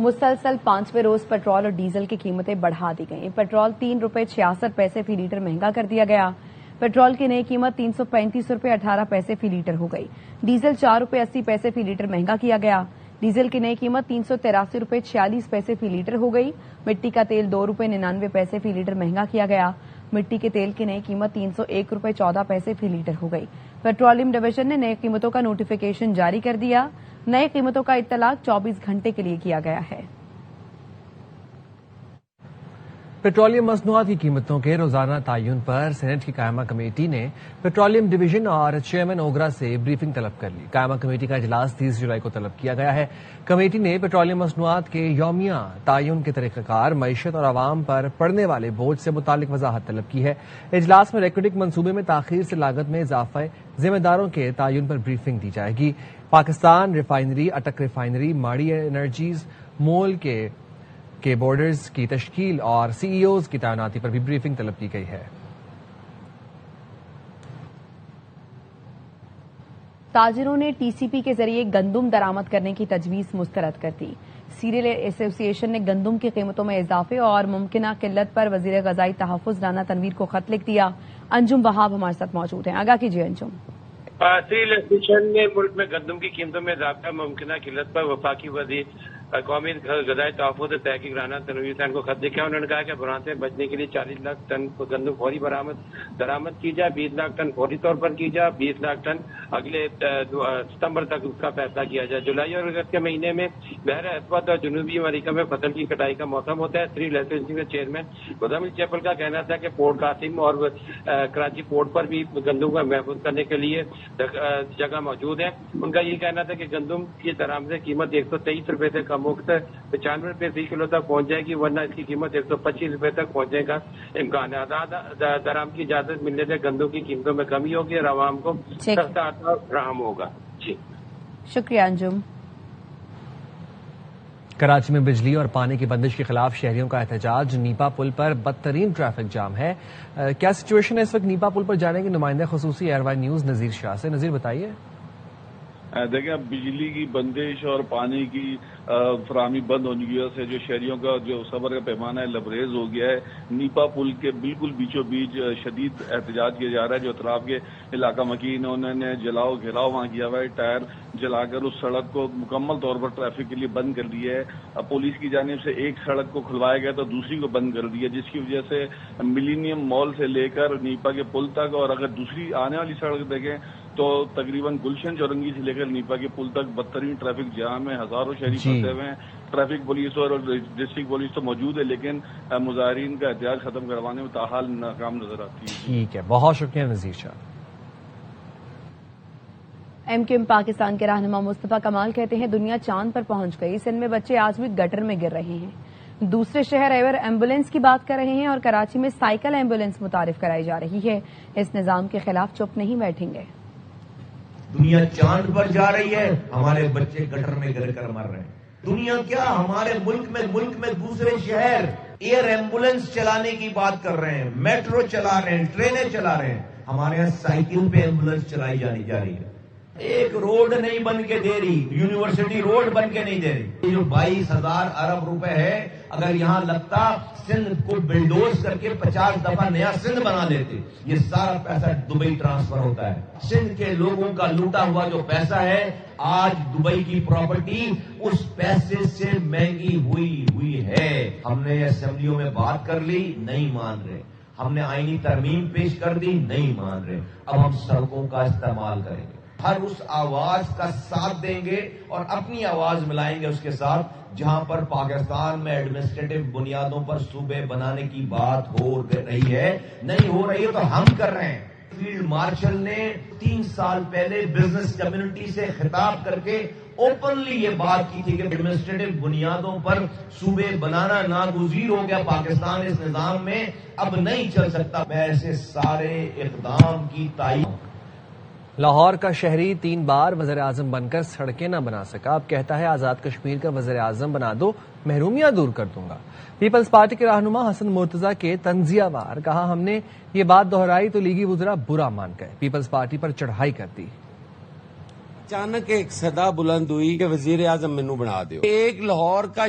مسلسل 5ویں روز پیٹرول اور ڈیزل کی قیمتیں بڑھا دی گئیں۔ پیٹرول 3 روپے 66 پیسے فی لیٹر مہنگا کر دیا گیا۔ پیٹرول کی نئی قیمت 335 روپے 18 پیسے فی لیٹر ہو گئی۔ ڈیزل 4 روپے 80 پیسے فی لیٹر مہنگا کیا گیا۔ ڈیزل کی نئی قیمت 383 روپے 46 پیسے فی لیٹر ہو گئی۔ مٹی کا تیل 2 روپے 99 پیسے فی لیٹر مہنگا کیا گیا۔ مٹی کے تیل کی نئی قیمت 301 روپے 14 پیسے فی لیٹر ہو گئی۔ پیٹرولیم ڈویژن نے نئی قیمتوں کا نوٹیفیکیشن جاری کر دیا۔ نئی قیمتوں کا اطلاق 24 گھنٹے کے لیے کیا گیا ہے۔ پیٹرولیم مصنوعات کی قیمتوں کے روزانہ تعین پر سینٹ کی قائمہ کمیٹی نے پیٹرولیم ڈویژن اور چیئرمین اوگرا سے بریفنگ طلب کر لی۔ قائمہ کمیٹی کا اجلاس 30 جولائی کو طلب کیا گیا ہے۔ کمیٹی نے پیٹرولیم مصنوعات کے یومیہ تعین کے طریقہ کار، معیشت اور عوام پر پڑنے والے بوجھ سے متعلق وضاحت طلب کی ہے۔ اجلاس میں ریکوڈنگ منصوبے میں تاخیر سے لاگت میں اضافہ، ذمہ داروں کے تعین پر بریفنگ دی جائے گی۔ پاکستان ریفائنری، اٹک ریفائنری، ماڑی انرجیز، مول کے بورڈرز کی تشکیل اور سی ای اوز کی تعیناتی پر بھی بریفنگ طلب کی گئی ہے۔ تاجروں نے ٹی سی پی کے ذریعے گندم درآمد کرنے کی تجویز مسترد کر دی۔ سیریل ایسوسی ایشن نے گندم کی قیمتوں میں اضافے اور ممکنہ قلت پر وزیر غذائی تحفظ رانا تنویر کو خط لکھ دیا۔ انجم وہاب ہمارے ساتھ موجود ہیں۔ آگاہ کیجیے انجم۔ سیریل ایسوسی ایشن نے ملک میں گندم کی قیمتوں میں اضافہ ممکنہ قلت پر وفاقی وزیر قومی غذائی تحفظ تحقیق رانا تنویر صاحب کو خط لکھا۔ انہوں نے کہا کہ بحران سے بچنے کے لیے 40 لاکھ ٹن گندم فوری درآمد کی جائے، 20 لاکھ ٹن فوری طور پر کی جائے، 20 لاکھ ٹن اگلے ستمبر تک اس کا فیصلہ کیا جائے۔ جولائی اور اگست کے مہینے میں بحر اسود اور جنوبی امریکہ میں فصل کی کٹائی کا موسم ہوتا ہے۔ سیریل ایسوسی کے چیئرمین مزمل چیپل کا کہنا تھا کہ پورٹ قاسم اور کراچی پورٹ پر بھی گندم کو محفوظ کرنے کے لیے جگہ موجود ہے۔ ان کا یہ کہنا تھا کہ گندم کی درآمد قیمت 123 روپے سے کم ہو کر 95 روپے فی کلو تک پہنچ جائے گی، ورنہ اس کی قیمت 125 روپے تک پہنچنے کا امکان ہے۔ آزاد درآمد کی اجازت ملنے سے گندم کی قیمتوں میں کمی ہوگی اور عوام کو سستا آٹا فراہم ہوگا۔ جی شکریہ انجم۔ کراچی میں بجلی اور پانی کی بندش کے خلاف شہریوں کا احتجاج۔ نیپا پل پر بدترین ٹریفک جام ہے۔ کیا سچویشن ہے اس وقت نیپا پل پر جانے کے نمائندہ خصوصی ایئر وائی نیوز نذیر شاہ سے؟ نذیر بتائیے۔ دیکھیں، بجلی کی بندش اور پانی کی فراہمی بند ہونے کی وجہ سے جو شہریوں کا جو صبر کا پیمانہ ہے لبریز ہو گیا ہے۔ نیپا پل کے بالکل بیچوں بیچ شدید احتجاج کیا جا رہا ہے۔ جو اطراف کے علاقہ مکین انہوں نے جلاؤ گھیراؤ وہاں کیا ہوا ہے، ٹائر جلا کر اس سڑک کو مکمل طور پر ٹریفک کے لیے بند کر دیا ہے۔ اب پولیس کی جانب سے ایک سڑک کو کھلوایا گیا تو دوسری کو بند کر دیا، جس کی وجہ سے ملینیم مال سے لے کر نیپا کے پل تک، اور اگر دوسری آنے والی سڑک دیکھیں تو تقریباً گلشن چورنگی سے لے کر نیپا کے پل تک بدترین ٹریفک جام ہے۔ ہزاروں شہری پھنسے ہوئے ہیں۔ ٹریفک پولیس اور ڈسٹرکٹ پولیس تو موجود ہے، لیکن مظاہرین کا احتجاج ختم کروانے میں تاحال ناکام نظر آتی ہے۔ ٹھیک ہے، بہت شکریہ نذیر شاہ۔ ایم کیو ایم پاکستان کے رہنما مصطفیٰ کمال کہتے ہیں دنیا چاند پر پہنچ گئی، سندھ میں بچے آج بھی گٹر میں گر رہے ہیں۔ دوسرے شہر ایئر ایمبولینس کی بات کر رہے ہیں اور کراچی میں سائیکل ایمبولینس متعارف کرائی جا رہی ہے۔ اس نظام کے خلاف چپ نہیں بیٹھیں گے۔ دنیا چاند پر جا رہی ہے، ہمارے بچے گٹر میں گر کر مر رہے ہیں۔ دنیا کیا، ہمارے ملک میں دوسرے شہر ایئر ایمبولینس چلانے کی بات کر رہے ہیں، میٹرو چلا رہے ہیں، ٹرینیں چلا رہے ہیں۔ ہمارے یہاں سائیکل پہ ایمبولینس چلائی جا رہی ہے۔ ایک روڈ نہیں بن کے دے رہی، یونیورسٹی روڈ بن کے نہیں دے رہی۔ یہ جو 22,000 ارب روپے ہے، اگر یہاں لگتا سندھ کو بلڈوز کر کے 50 دفعہ نیا سندھ بنا دیتے، یہ سارا پیسہ دبئی ٹرانسفر ہوتا ہے۔ سندھ کے لوگوں کا لوٹا ہوا جو پیسہ ہے، آج دبئی کی پراپرٹی اس پیسے سے مہنگی ہوئی ہے۔ ہم نے اسمبلیوں میں بات کر لی، نہیں مان رہے۔ ہم نے آئینی ترمیم پیش کر دی، نہیں مان رہے۔ اب ہم سڑکوں کا استعمال کریں گے، ہر اس آواز کا ساتھ دیں گے اور اپنی آواز ملائیں گے اس کے ساتھ جہاں پر پاکستان میں ایڈمنسٹریٹو بنیادوں پر صوبے بنانے کی بات ہو رہی ہے، نہیں ہو رہی ہے تو ہم کر رہے ہیں۔ فیلڈ مارشل نے 3 سال پہلے بزنس کمیونٹی سے خطاب کر کے اوپنلی یہ بات کی تھی کہ ایڈمنسٹریٹو بنیادوں پر صوبے بنانا ناگزیر ہو گیا پاکستان اس نظام میں، اب نہیں چل سکتا۔ میں ایسے سارے اقدام کی تائید۔ لاہور کا شہری 3 بار وزیر اعظم بن کر سڑکیں نہ بنا سکا، اب کہتا ہے آزاد کشمیر کا وزیر اعظم بنا دو، محرومیاں دور کر دوں گا۔ پیپلز پارٹی کے رہنما حسن مرتضیٰ کے تنزیہ وار کہا ہم نے یہ بات دہرائی تو لیگی وزراء برا مان گئے، پیپلز پارٹی پر چڑھائی کر دی۔ اچانک ایک صدا بلند ہوئی کہ وزیر اعظم مینوں بنا دیو. ایک لاہور کا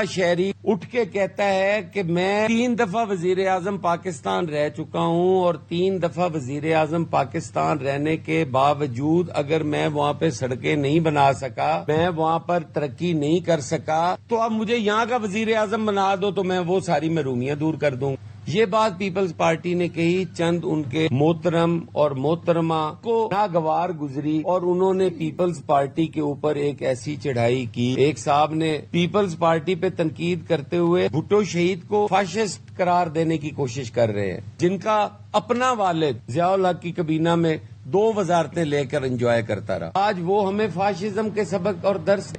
شہری اٹھ کے کہتا ہے کہ میں 3 دفعہ وزیر اعظم پاکستان رہ چکا ہوں اور 3 دفعہ وزیر اعظم پاکستان رہنے کے باوجود اگر میں وہاں پہ سڑکیں نہیں بنا سکا, میں وہاں پر ترقی نہیں کر سکا, تو اب مجھے یہاں کا وزیر اعظم بنا دو تو میں وہ ساری محرومیاں دور کر دوں. یہ بات پیپلز پارٹی نے کہی, چند ان کے محترم اور محترمہ کو ناگوار گزری اور انہوں نے پیپلز پارٹی کے اوپر ایک ایسی چڑھائی کی. ایک صاحب نے پیپلز پارٹی پہ تنقید کرتے ہوئے بھٹو شہید کو فاشسٹ قرار دینے کی کوشش کر رہے ہیں, جن کا اپنا والد ضیاء الحق کی کابینہ میں 2 وزارتیں لے کر انجوائے کرتا رہا. آج وہ ہمیں فاشزم کے سبق اور درس.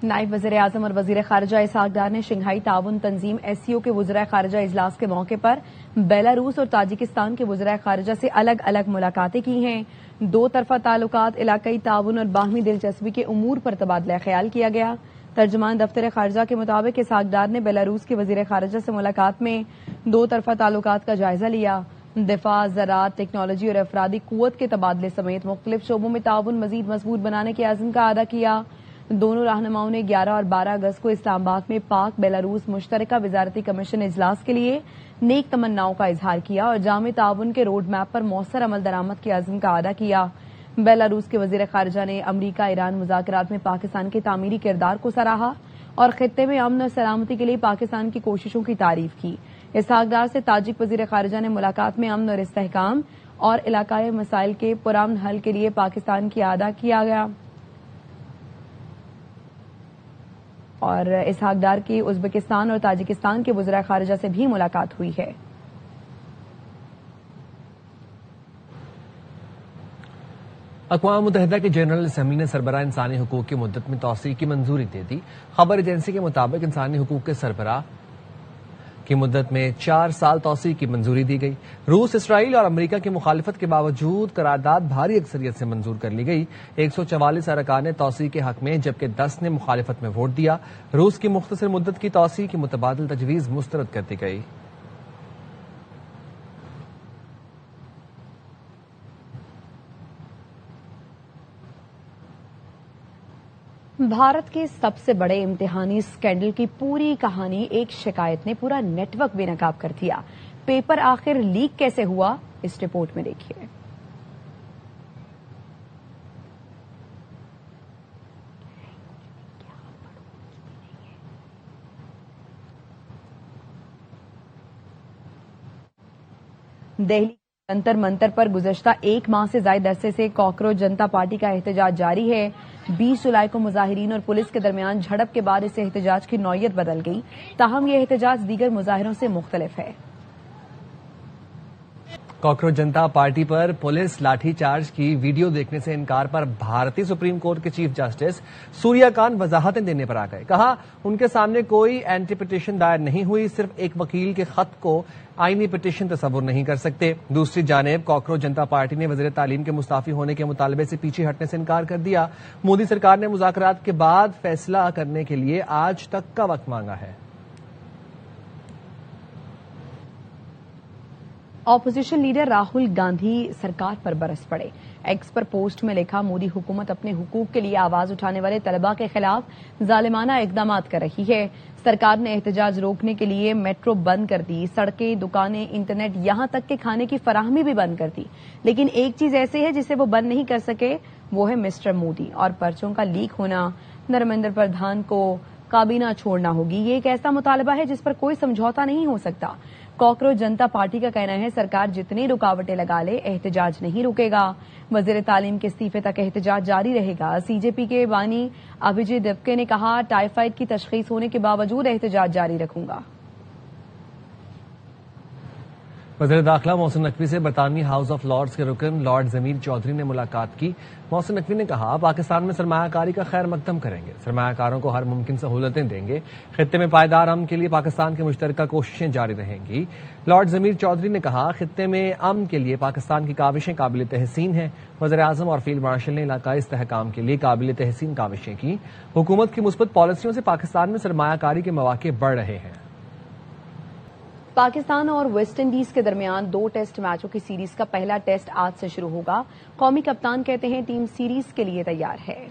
نائب وزیر اعظم اور وزیر خارجہ اسحاق ڈار نے شنگھائی تعاون تنظیم SCO کے وزرائے خارجہ اجلاس کے موقع پر بیلاروس اور تاجکستان کے وزرائے خارجہ سے الگ الگ ملاقاتیں کی ہیں. 2 طرفہ تعلقات, علاقائی تعاون اور باہمی دلچسپی کے امور پر تبادلہ خیال کیا گیا. ترجمان دفتر خارجہ کے مطابق اسحاق ڈار نے بیلاروس کے وزیر خارجہ سے ملاقات میں 2 طرفہ تعلقات کا جائزہ لیا. دفاع, زراعت, ٹیکنالوجی اور افرادی قوت کے تبادلے سمیت مختلف شعبوں میں تعاون مزید مضبوط بنانے کے عزم کا اعادہ کیا. دونوں رہنماؤں نے 11 اور 12 اگست کو اسلام آباد میں پاک بیلاروس مشترکہ وزارتی کمیشن اجلاس کے لیے نیک تمناؤں کا اظہار کیا اور جامع تعاون کے روڈ میپ پر مؤثر عمل درآمد کے عزم کا اعادہ کیا. بیلاروس کے وزیر خارجہ نے امریکہ ایران مذاکرات میں پاکستان کے تعمیری کردار کو سراہا اور خطے میں امن اور سلامتی کے لیے پاکستان کی کوششوں کی تعریف کی. اسحاق ڈار سے تاجک وزیر خارجہ نے ملاقات میں امن اور استحکام اور علاقائی مسائل کے پرامن حل کے لیے پاکستان کی اعادہ کیا گیا. اور اسحاق ڈار کی ازبکستان اور تاجکستان کے وزرائے خارجہ سے بھی ملاقات ہوئی ہے. اقوام متحدہ کی جنرل اسمبلی نے سربراہ انسانی حقوق کی مدت میں توسیع کی منظوری دے دی. خبر ایجنسی کے مطابق انسانی حقوق کے سربراہ کی مدت میں 4 سال توسیع کی منظوری دی گئی. روس, اسرائیل اور امریکہ کی مخالفت کے باوجود قرارداد بھاری اکثریت سے منظور کر لی گئی. 144 ارکان نے توسیع کے حق میں جبکہ 10 نے مخالفت میں ووٹ دیا. روس کی مختصر مدت کی توسیع کی متبادل تجویز مسترد کر دی گئی. بھارت کے سب سے بڑے امتحانی اسکینڈل کی پوری کہانی ایک شکایت نے پورا نیٹ ورک بے نقاب کر دیا. پیپر آخر لیک کیسے ہوا, اس رپورٹ میں دیکھیے. دہلی جنتر منتر پر گزشتہ 1 ماہ سے زائد عرصے سے کاکروچ جنتا پارٹی کا احتجاج جاری ہے. 20 جولائی کو مظاہرین اور پولیس کے درمیان جھڑپ کے بعد اس احتجاج کی نوعیت بدل گئی. تاہم یہ احتجاج دیگر مظاہروں سے مختلف ہے. کاکروچ جنتا پارٹی پر پولیس لاٹھی چارج کی ویڈیو دیکھنے سے انکار پر بھارتی سپریم کورٹ کے چیف جسٹس سوریا کانت وضاحتیں دینے پر آ گئے. کہا ان کے سامنے کوئی اینٹی پٹیشن دائر نہیں ہوئی, صرف ایک وکیل کے خط کو آئینی پٹیشن تصور نہیں کر سکتے. دوسری جانب کاکروچ جنتا پارٹی نے وزیر تعلیم کے مستعفی ہونے کے مطالبے سے پیچھے ہٹنے سے انکار کر دیا. مودی سرکار نے مذاکرات کے بعد فیصلہ کرنے کے لیے آج تک کا وقت مانگا ہے. اپوزیشن لیڈر راہل گاندھی سرکار پر برس پڑے. ایکس پر پوسٹ میں لکھا, مودی حکومت اپنے حقوق کے لیے آواز اٹھانے والے طلباء کے خلاف ظالمانہ اقدامات کر رہی ہے. سرکار نے احتجاج روکنے کے لیے میٹرو بند کر دی, سڑکیں, دکانیں, انٹرنیٹ, یہاں تک کہ کھانے کی فراہمی بھی بند کر دی. لیکن ایک چیز ایسی ہے جسے وہ بند نہیں کر سکے, وہ ہے مسٹر مودی اور پرچوں کا لیک ہونا. دھرمیندر پردھان کو کابینہ چھوڑنا ہوگی. یہ ایک ایسا مطالبہ ہے جس پر کوئی سمجھوتا نہیں ہو سکتا. کاکروچ جنتا پارٹی کا کہنا ہے سرکار جتنی رکاوٹیں لگا لے احتجاج نہیں رکے گا. وزیر تعلیم کے استعفے تک احتجاج جاری رہے گا. سی جے پی کے بانی ابھیجیت دیوکے نے کہا, ٹائیفائڈ کی تشخیص ہونے کے باوجود احتجاج جاری رکھوں گا. وزیر داخلہ محسن نقوی سے برطانوی ہاؤس آف لارڈز کے رکن لارڈ ضمیر چودھری نے ملاقات کی. محسن نقوی نے کہا پاکستان میں سرمایہ کاری کا خیر مقدم کریں گے, سرمایہ کاروں کو ہر ممکن سہولتیں دیں گے. خطے میں پائیدار امن کے لیے پاکستان کی مشترکہ کوششیں جاری رہیں گی. لارڈ ضمیر چودھری نے کہا خطے میں امن کے لیے پاکستان کی کاوشیں قابل تحسین ہیں. وزیر اعظم اور فیلڈ مارشل نے علاقائی استحکام کے لیے قابل تحسین کاوشیں کی. حکومت کی مثبت پالیسیوں سے پاکستان میں سرمایہ کاری کے مواقع بڑھ رہے ہیں. پاکستان اور ویسٹ انڈیز کے درمیان 2 ٹیسٹ میچوں کی سیریز کا پہلا ٹیسٹ آج سے شروع ہوگا. قومی کپتان کہتے ہیں ٹیم سیریز کے لیے تیار ہے.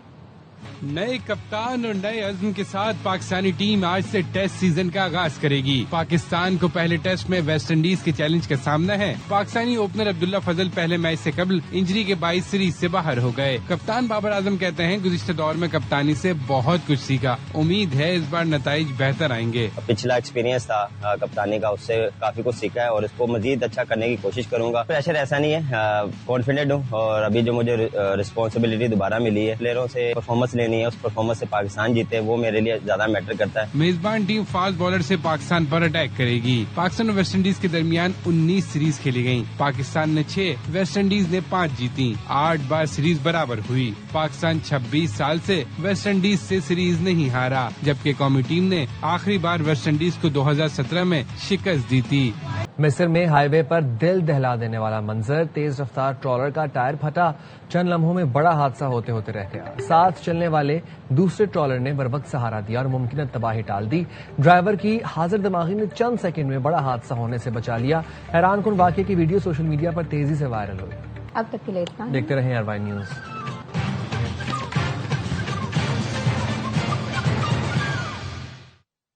نئے کپتان اور نئے عزم کے ساتھ پاکستانی ٹیم آج سے ٹیسٹ سیزن کا آغاز کرے گی. پاکستان کو پہلے ٹیسٹ میں ویسٹ انڈیز کے چیلنج کا سامنا ہے. پاکستانی اوپنر عبداللہ فضل پہلے میچ سے قبل انجری کے باعث سیریز سے باہر ہو گئے. کپتان بابر اعظم کہتے ہیں گزشتہ دور میں کپتانی سے بہت کچھ سیکھا. امید ہے اس بار نتائج بہتر آئیں گے. پچھلا ایکسپیرینس تھا کپتانی کا, اس سے کافی کچھ سیکھا ہے اور اس کو مزید اچھا کرنے کی کوشش کروں گا. پریشر ایسا نہیں ہے, کانفیڈنٹ ہوں اور ابھی جو مجھے رسپانسبلٹی دوبارہ ملی ہے پلیئروں سے پرفارمنس لینی ہے, اس پرفارمنس سے پاکستان جیتے وہ میرے لیے زیادہ میٹر کرتا ہے. میزبان ٹیم فاسٹ بالر سے پاکستان پر اٹیک کرے گی. پاکستان اور ویسٹ انڈیز کے درمیان 19 سیریز کھیلی گئیں. پاکستان نے 6, ویسٹ انڈیز نے 5 جیتی. 8 بار سیریز برابر ہوئی. پاکستان 26 سال سے ویسٹ انڈیز سے سیریز نہیں ہارا, جبکہ قومی ٹیم نے آخری بار ویسٹ انڈیز کو 2017 میں شکست دی تھی. مصر میں ہائی وے پر دل دہلا دینے والا منظر, تیز رفتار ٹرالر کا ٹائر پھٹا, چند لمحوں میں بڑا حادثہ ہوتے ہوتے رہ گیا. ساتھ چلنے والے دوسرے ٹرالر نے بروقت سہارا دیا اور ممکنہ تباہی ٹال دی. ڈرائیور کی حاضر دماغی نے چند سیکنڈ میں بڑا حادثہ ہونے سے بچا لیا. حیران کن واقعے کی ویڈیو سوشل میڈیا پر تیزی سے وائرل ہوئی. اب تک کے لیے اتنا. دیکھتے رہیں اربعین نیوز.